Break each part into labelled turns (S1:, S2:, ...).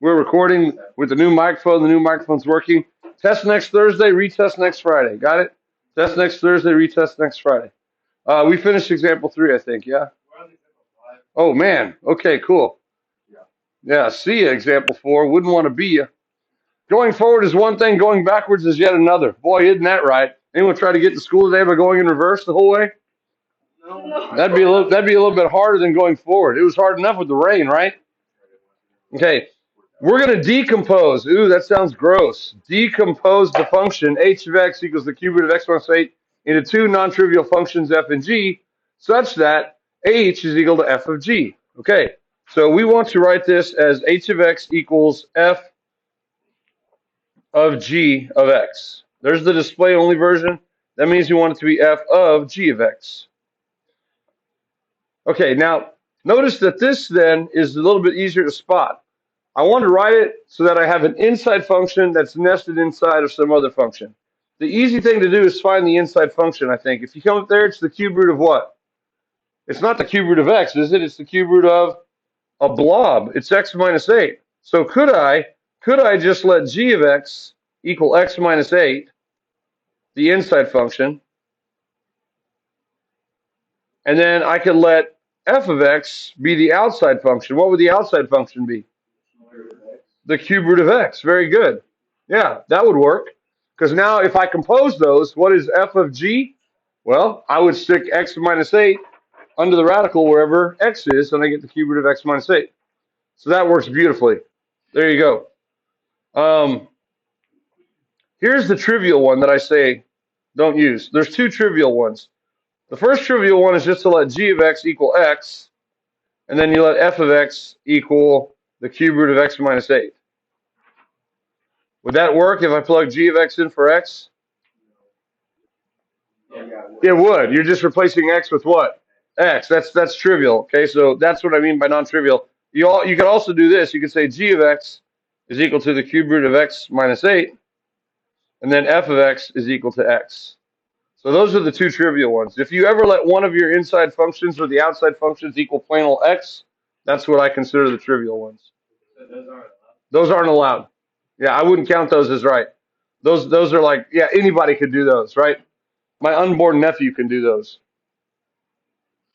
S1: We're recording with the new microphone. The new microphone's working. Test next Thursday, retest next Friday. Got it? Test next Thursday, retest next Friday. We finished example 3, I think, yeah? Oh, man. Okay, cool. Yeah, see ya, example 4. Wouldn't want to be ya. Going forward is one thing. Going backwards is yet another. Boy, isn't that right? Anyone try to get to school today by going in reverse the whole way? No. That'd be a little bit harder than going forward. It was hard enough with the rain, right? Okay. We're going to decompose. Ooh, that sounds gross. Decompose the function h of x equals the cube root of x minus 8 into two non-trivial functions f and g such that h is equal to f of g. Okay, so we want to write this as h of x equals f of g of x. There's the display only version. That means you want it to be f of g of x. Okay, now notice that this then is a little bit easier to spot. I want to write it so that I have an inside function that's nested inside of some other function. The easy thing to do is find the inside function, I think. If you come up there, it's the cube root of what? It's not the cube root of x, is it? It's the cube root of a blob. It's x minus 8. So could I just let g of x equal x minus 8, the inside function, and then I could let f of x be the outside function. What would the outside function be? The cube root of x. Very good. Yeah, that would work. Because now if I compose those, what is f of g? Well, I would stick x minus 8 under the radical wherever x is, and I get the cube root of x minus 8. So that works beautifully. There you go. Here's the trivial one that I say don't use. There's two trivial ones. The first trivial one is just to let g of x equal x, and then you let f of x equal the cube root of x minus 8. Would that work if I plug g of x in for x? It would. You're just replacing x with what? X. That's trivial. Okay, so that's what I mean by non-trivial. You could also do this. You could say g of x is equal to the cube root of x minus 8, and then f of x is equal to x. So those are the two trivial ones. If you ever let one of your inside functions or the outside functions equal plain old x, that's what I consider the trivial ones. Those aren't allowed. Yeah, I wouldn't count those as right. Those are like, yeah, anybody could do those, right? My unborn nephew can do those,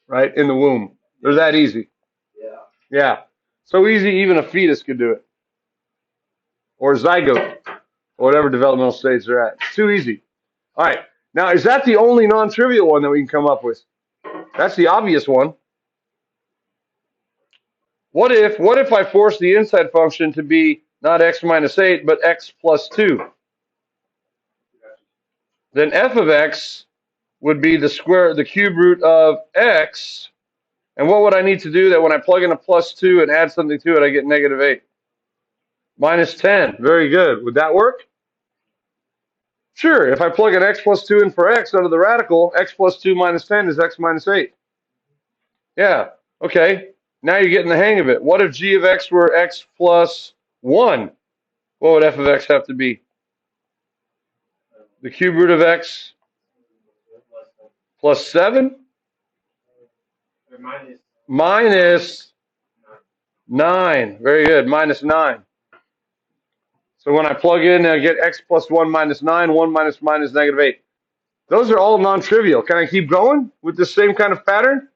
S1: right? In the womb. They're that easy. Yeah. So easy, even a fetus could do it. Or zygote, or whatever developmental stage they're at. It's too easy. All right. Now, is that the only non-trivial one that we can come up with? That's the obvious one. What if I force the inside function to be not x minus 8, but x plus 2? Then f of x would be the cube root of x. And what would I need to do that when I plug in a plus 2 and add something to it, I get negative 8? Minus 10. Very good. Would that work? Sure. If I plug an x plus 2 in for x under the radical, x plus 2 minus 10 is x minus 8. Yeah. Okay. Now you're getting the hang of it. What if g of x were x plus 1? What would f of x have to be? The cube root of x plus 7? Minus 9. Very good. Minus 9. So when I plug in, I get x plus 1 minus 9, 1 minus minus negative 8. Those are all non-trivial. Can I keep going with the same kind of pattern?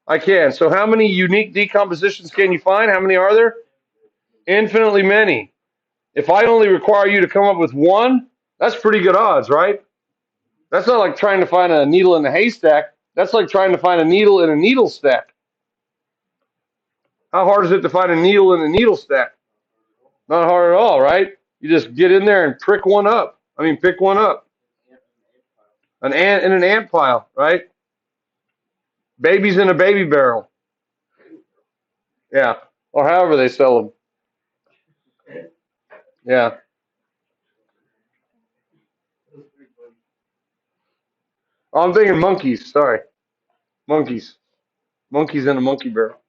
S1: I can. So how many unique decompositions can you find? How many are there? Infinitely many. If I only require you to come up with one, that's pretty good odds, right? That's not like trying to find a needle in a haystack. That's like trying to find a needle in a needle stack. How hard is it to find a needle in a needle stack? Not hard at all, right? You just get in there and pick one up. An ant in an ant pile, right? Babies in a baby barrel. Yeah. Or however they sell them. Yeah. Oh, I'm thinking monkeys. Sorry. Monkeys. Monkeys in a monkey barrel.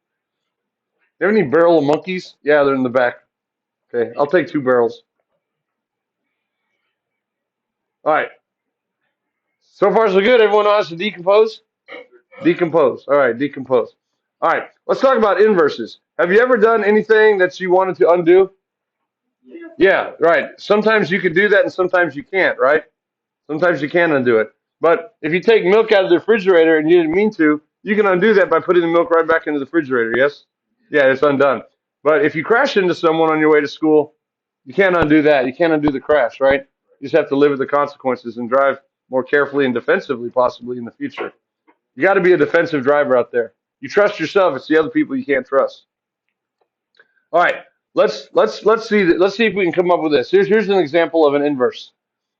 S1: You have any barrel of monkeys? Yeah, they're in the back. Okay, I'll take 2 barrels. All right. So far, so good. Everyone knows how to decompose? Decompose. All right, decompose. All right, let's talk about inverses. Have you ever done anything that you wanted to undo? Yeah, right. Sometimes you can do that and sometimes you can't, right? Sometimes you can undo it. But if you take milk out of the refrigerator and you didn't mean to, you can undo that by putting the milk right back into the refrigerator, yes? Yeah, it's undone. But if you crash into someone on your way to school, you can't undo that. You can't undo the crash, right? You just have to live with the consequences and drive more carefully and defensively, possibly in the future. You got to be a defensive driver out there. You trust yourself; it's the other people you can't trust. All right, let's see if we can come up with this. Here's an example of an inverse.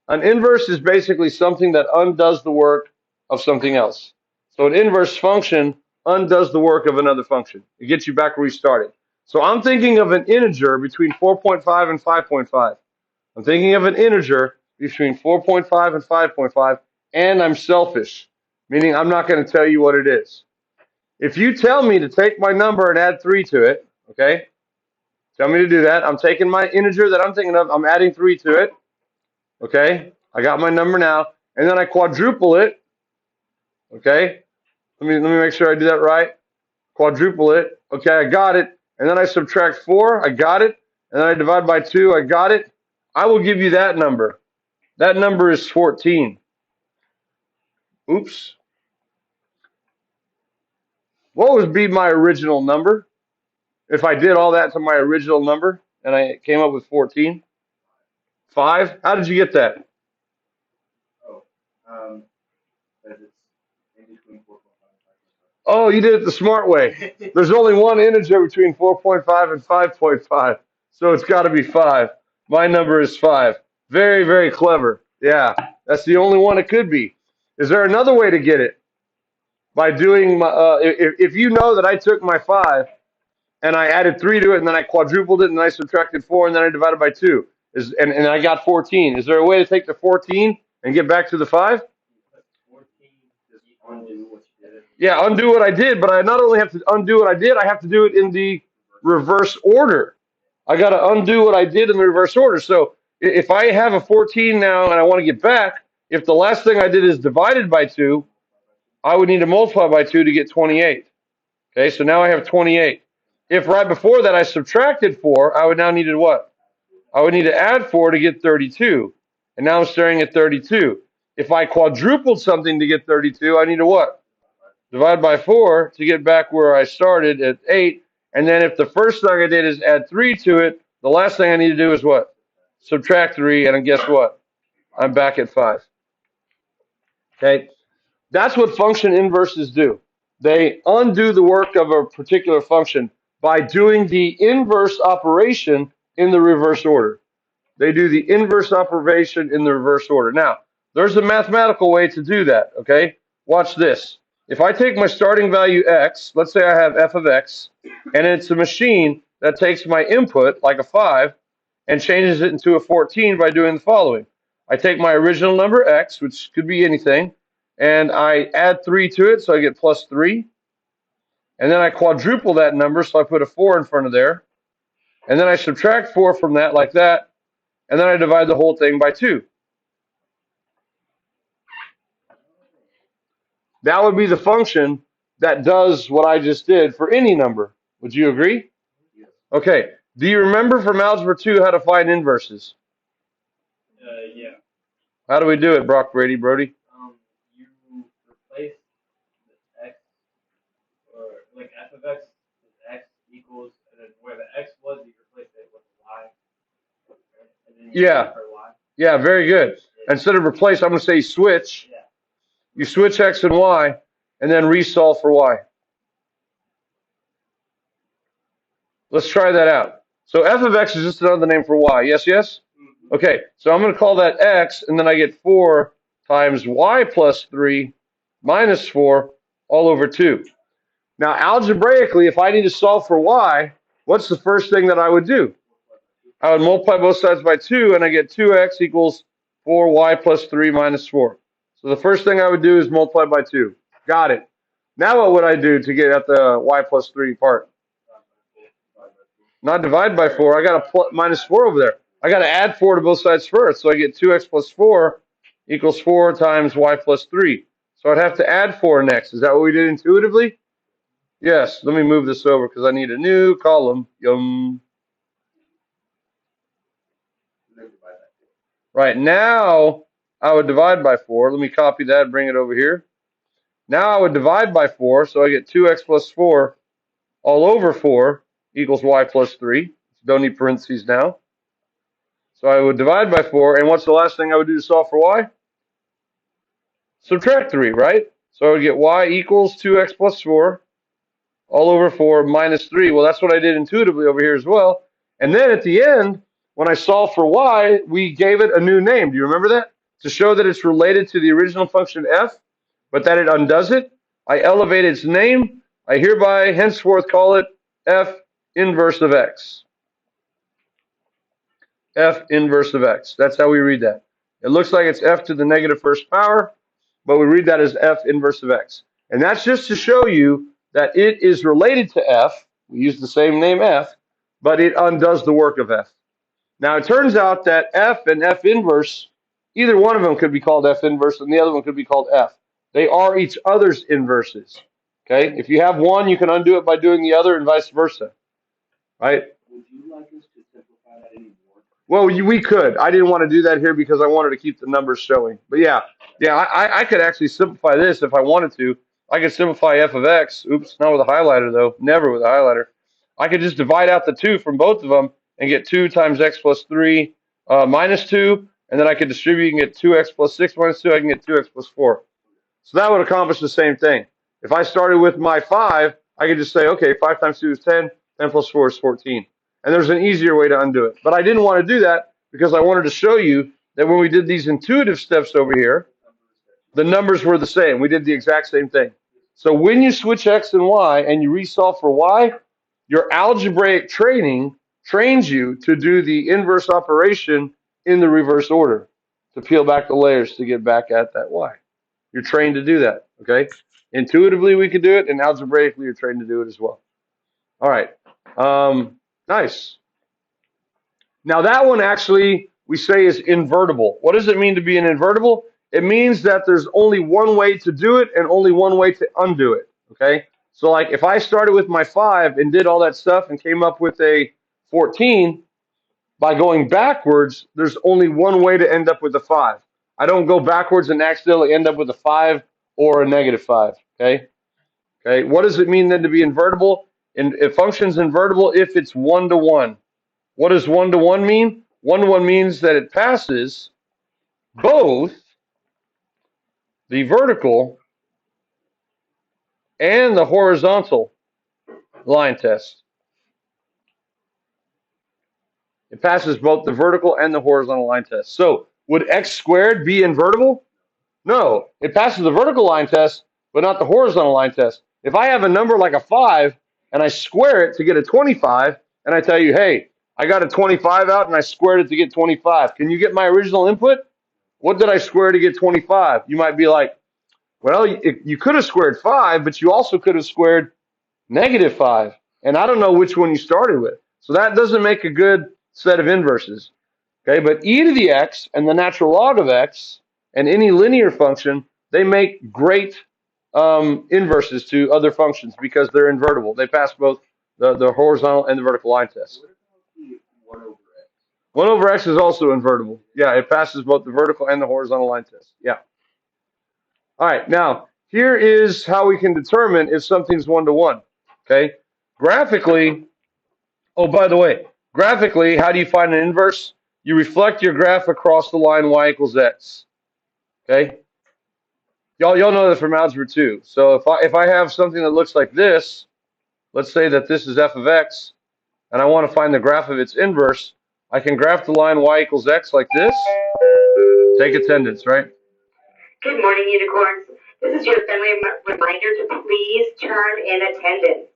S1: An inverse is basically something that undoes the work of something else. So an inverse function undoes the work of another function. It gets you back where you started. So I'm thinking of an integer between 4.5 and 5.5. I'm thinking of an integer between 4.5 and 5.5, and I'm selfish, meaning I'm not going to tell you what it is. If you tell me to take my number and add 3 to it, okay, tell me to do that. I'm taking my integer that I'm thinking of, I'm adding 3 to it. Okay, I got my number now, and then I quadruple it. Okay, let me make sure I do that right. Quadruple it. Okay, I got it, and then I subtract 4. I got it, and then I divide by 2. I got it. I will give you that number. That number is 14. Oops. What would be my original number if I did all that to my original number and I came up with 14? 5. How did you get that?
S2: Oh, um, because it's in between 4.5
S1: Oh, you did it the smart way.
S2: and 5.5.
S1: There's only one integer between 4.5 and 5.5, so it's got to be 5. My number is 5. Very, very clever. Yeah, that's the only one it could be. Is there another way to get it? By doing my, if you know that I took my 5 and I added 3 to it and then I quadrupled it and then I subtracted 4 and then I divided by 2, and I got 14. Is there a way to take the 14 and get back to the 5?
S2: 14 just undo what you did.
S1: Yeah, undo what I did, but I not only have to undo what I did, I have to do it in the reverse order. I got to undo what I did in the reverse order. So if I have a 14 now and I want to get back, if the last thing I did is divided by 2, I would need to multiply by 2 to get 28. Okay, so now I have 28. If right before that I subtracted 4, I would now need to what? I would need to add 4 to get 32. And now I'm staring at 32. If I quadrupled something to get 32, I need to what? Divide by 4 to get back where I started at 8. And then if the first thing I did is add 3 to it, the last thing I need to do is what? Subtract 3, and guess what? I'm back at 5. Okay? That's what function inverses do. They undo the work of a particular function by doing the inverse operation in the reverse order. They do the inverse operation in the reverse order. Now, there's a mathematical way to do that, okay? Watch this. If I take my starting value x, let's say I have f of x, and it's a machine that takes my input, like a 5, and changes it into a 14 by doing the following. I take my original number x, which could be anything, and I add 3 to it, so I get plus 3. And then I quadruple that number, so I put a 4 in front of there. And then I subtract 4 from that, like that, and then I divide the whole thing by 2. That would be the function that does what I just did for any number. Would you agree?
S2: Yes.
S1: Okay. Do you remember from Algebra 2 how to find inverses?
S2: Yeah.
S1: How do we do it, Brock Brady, Brody?
S2: You replace the x, or like f of x is x equals, and then where the x was, you replace it with y, and then you
S1: Yeah.
S2: for y.
S1: Yeah, very good.
S2: Yeah.
S1: Instead of replace, I'm going to say switch.
S2: Yeah.
S1: You switch x and y, and then resolve for y. Let's try that out. So f of x is just another name for y. Yes, yes?
S2: Mm-hmm.
S1: Okay, so I'm going to call that x, and then I get 4 times y plus 3 minus 4 all over 2. Now, algebraically, if I need to solve for y, what's the first thing that I would do? I would multiply both sides by 2, and I get 2x equals 4y plus 3 minus 4. So the first thing I would do is multiply by 2. Got it. Now what would I do to get at the y plus 3 part? Not divide by 4. I got a minus 4 over there. I got to add 4 to both sides first. So I get 2x plus 4 equals 4 times y plus 3. So I'd have to add 4 next. Is that what we did intuitively? Yes. Let me move this over because I need a new column. Yum. Right, now I would divide by 4. Let me copy that and bring it over here. Now I would divide by 4, so I get 2x plus 4 all over 4 equals y plus 3. Don't need parentheses now. So I would divide by 4, and what's the last thing I would do to solve for y? Subtract 3, right? So I would get y equals 2x plus 4 all over 4 minus 3. Well, that's what I did intuitively over here as well. And then at the end, when I solved for y, we gave it a new name. Do you remember that? To show that it's related to the original function f, but that it undoes it, I elevate its name. I hereby henceforth call it f inverse of x. F inverse of x. That's how we read that. It looks like it's f to the negative first power, but we read that as f inverse of x. And that's just to show you that it is related to f. We use the same name f, but it undoes the work of f. Now it turns out that f and f inverse, either one of them could be called f inverse and the other one could be called f. They are each other's inverses. Okay? If you have one, you can undo it by doing the other and vice versa. Right?
S3: Would you like us to simplify that any more?
S1: Well, we could. I didn't want to do that here because I wanted to keep the numbers showing. But yeah, I could actually simplify this if I wanted to. I could simplify f of x. Oops, not with a highlighter though. Never with a highlighter. I could just divide out the 2 from both of them and get 2 times x plus 3 minus 2. And then I could distribute and get 2x plus 6 minus 2. I can get 2x plus 4. So that would accomplish the same thing. If I started with my 5, I could just say, okay, 5 times 2 is 10. 10 plus 4 is 14. And there's an easier way to undo it. But I didn't want to do that because I wanted to show you that when we did these intuitive steps over here, the numbers were the same. We did the exact same thing. So when you switch x and y and you resolve for y, your algebraic training trains you to do the inverse operation in the reverse order, to peel back the layers to get back at that y. You're trained to do that, okay? Intuitively we could do it, and algebraically you're trained to do it as well. All right. Nice. Now that one actually we say is invertible. What does it mean to be an invertible? It means that there's only one way to do it and only one way to undo it. Okay? So like if I started with my 5 and did all that stuff and came up with a 14, by going backwards, there's only one way to end up with a 5. I don't go backwards and accidentally end up with a 5 or a negative 5. Okay? Okay. What does it mean then to be invertible? And it functions invertible if it's 1-to-1. What does 1-to-1 mean? 1-to-1 means that it passes both the vertical and the horizontal line test. It passes both the vertical and the horizontal line test. So would x squared be invertible? No. It passes the vertical line test, but not the horizontal line test. If I have a number like a 5 and I square it to get a 25, and I tell you, hey, I got a 25 out and I squared it to get 25. Can you get my original input? What did I square to get 25? You might be like, well, you could have squared 5, but you also could have squared negative 5. And I don't know which one you started with. So that doesn't make a good set of inverses. Okay, but e to the x and the natural log of x and any linear function, they make great inverses to other functions because they're invertible. They pass both the horizontal and the vertical line test.
S3: What about the 1 over x?
S1: 1 over x is also invertible. Yeah, it passes both the vertical and the horizontal line test. Yeah. All right, now here is how we can determine if something's 1-to-1. Okay, graphically. Oh, by the way, graphically, how do you find an inverse? You reflect your graph across the line y equals x. Okay. Y'all know that from algebra 2. So if I have something that looks like this, let's say that this is f of x, and I want to find the graph of its inverse, I can graph the line y equals x like this. Take attendance, right?
S4: Good morning, unicorns. This is your friendly reminder to please turn in attendance.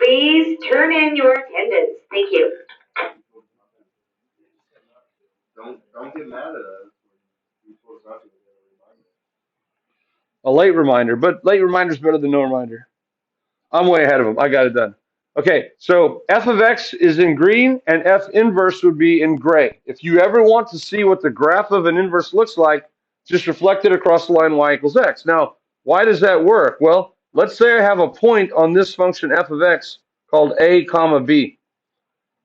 S4: Please turn in your attendance. Thank you.
S3: Don't get mad at us. You told us not to get a reminder.
S1: A late reminder, but late reminder is better than no reminder. I'm way ahead of them. I got it done. Okay, so f of x is in green and f inverse would be in gray. If you ever want to see what the graph of an inverse looks like, just reflect it across the line y equals x. Now, why does that work? Well, let's say I have a point on this function f of x called a comma b.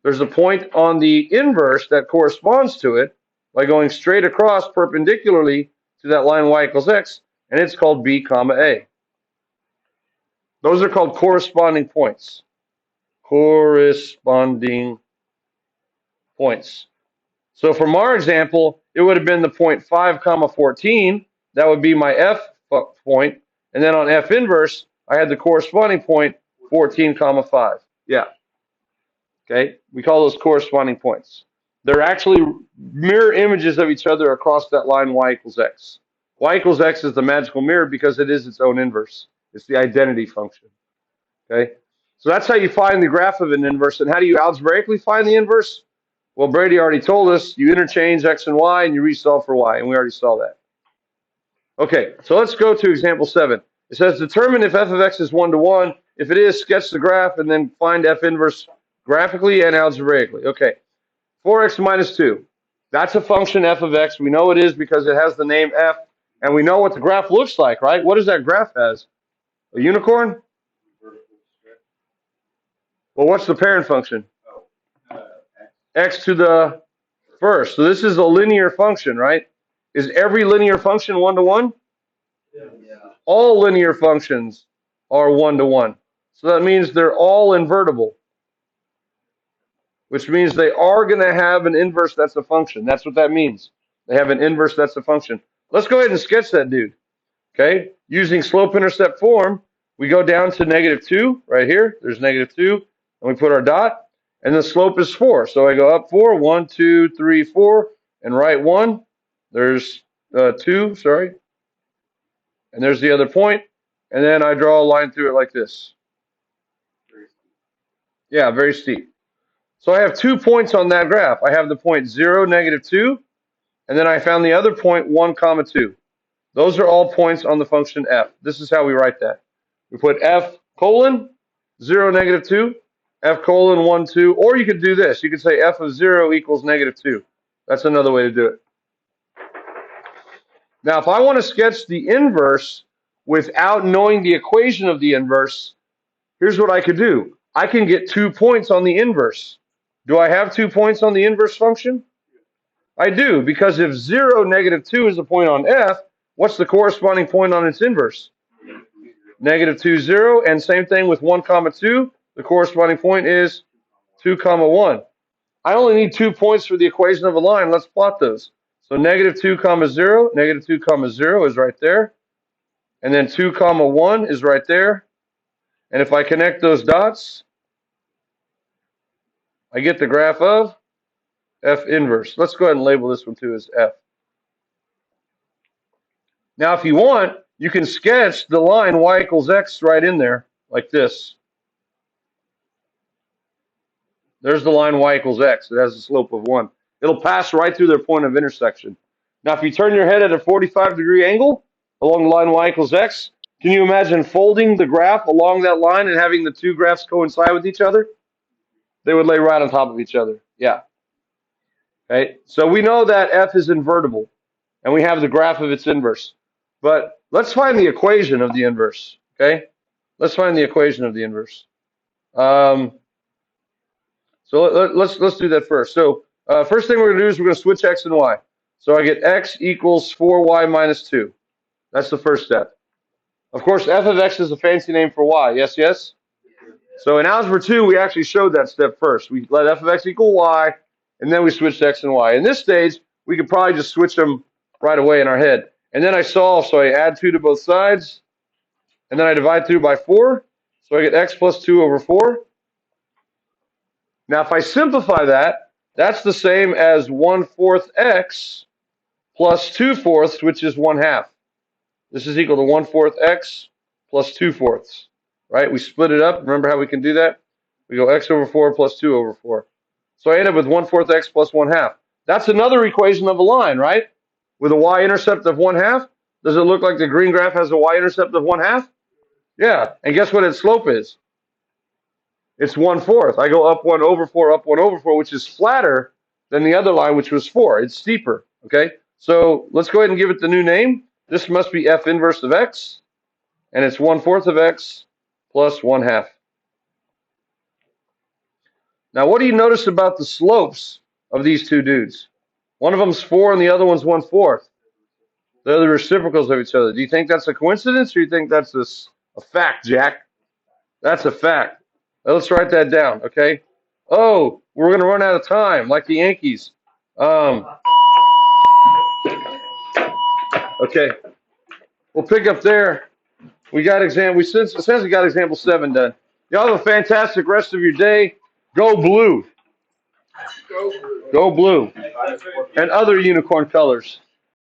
S1: There's a point on the inverse that corresponds to it, by going straight across perpendicularly to that line y equals x, and it's called b comma a. Those are called corresponding points. Corresponding points. So from our example, it would have been the point 5 comma 14. That would be my f point. And then on f inverse, I had the corresponding point 14 comma 5. Yeah. Okay. We call those corresponding points. They're actually mirror images of each other across that line y equals x. Y equals x is the magical mirror because it is its own inverse. It's the identity function. Okay. So that's how you find the graph of an inverse. And how do you algebraically find the inverse? Well, Brady already told us you interchange x and y and you resolve for y, and we already saw that. Okay, so let's go to example 7. It says determine if f of x is 1 to 1. If it is, sketch the graph and then find f inverse graphically and algebraically. Okay, 4x minus 2. That's a function f of x. We know it is because it has the name f, and we know what the graph looks like, right? What does that graph has? A unicorn? Well, what's the parent function? X to the first. So this is a linear function, right? Is every linear function 1 to 1?
S2: Yeah.
S1: All linear functions are 1 to 1. So that means they're all invertible, which means they are going to have an inverse that's a function. That's what that means. They have an inverse that's a function. Let's go ahead and sketch that dude. Okay? Using slope-intercept form, we go down to -2 right here. There's -2, and we put our dot. And the slope is 4. So I go up 4, 1, 2, 3, 4, and right 1. There's 2, sorry. And there's the other point. And then I draw a line through it like this. Yeah, very steep. So I have 2 points on that graph. I have the point 0, -2, and then I found the other point 1, comma 2. Those are all points on the function f. This is how we write that. We put f colon 0, -2. F colon 1, 2, or you could do this. You could say f of 0 equals -2. That's another way to do it. Now, if I want to sketch the inverse without knowing the equation of the inverse, here's what I could do. I can get 2 points on the inverse. Do I have 2 points on the inverse function? I do, because if 0, -2 is the point on f, what's the corresponding point on its inverse? -2, 0, and same thing with 1, comma 2. The corresponding point is 2, comma 1. I only need 2 points for the equation of a line. Let's plot those. So -2, comma 0, -2, comma 0 is right there. And then 2, comma 1 is right there. And if I connect those dots, I get the graph of f inverse. Let's go ahead and label this one too as f. Now, if you want, you can sketch the line y equals x right in there, like this. There's the line y equals x. It has a slope of 1. It'll pass right through their point of intersection. Now, if you turn your head at a 45-degree angle along the line y equals x, can you imagine folding the graph along that line and having the two graphs coincide with each other? They would lay right on top of each other. Yeah. Okay. So we know that f is invertible, and we have the graph of its inverse. But let's find the equation of the inverse. Okay. Let's find the equation of the inverse. So let's do that first. So first thing we're going to do is we're going to switch x and y. So I get x equals 4y minus 2. That's the first step. Of course, f of x is a fancy name for y. Yes, yes? So in Algebra 2, we actually showed that step first. We let f of x equal y, and then we switched x and y. In this stage, we could probably just switch them right away in our head. And then I solve, so I add 2 to both sides, and then I divide through by 4. So I get x plus 2 over 4. Now, if I simplify that, that's the same as 1/4 x plus 2/4, which is 1/2. This is equal to 1/4 x plus 2/4, right? We split it up. Remember how we can do that? We go x over 4 plus 2 over 4. So I end up with 1/4 x plus 1/2. That's another equation of a line, right? With a y-intercept of 1/2. Does it look like the green graph has a y-intercept of 1/2? Yeah. And guess what its slope is? It's 1/4. I go up 1 over 4, up 1 over 4, which is flatter than the other line, which was 4. It's steeper, okay? So let's go ahead and give it the new name. This must be f inverse of x, and it's 1/4 of x plus 1/2. Now, what do you notice about the slopes of these two dudes? One of them's 4 and the other one's 1/4. They're the reciprocals of each other. Do you think that's a coincidence, or do you think that's a fact, Jack? That's a fact. Now, let's write that down, okay? Oh, we're going to run out of time, like the Yankees. Okay. We'll pick up there. We got since we got example 7 done. Y'all have a fantastic rest of your day. Go blue. Go blue. And other unicorn colors.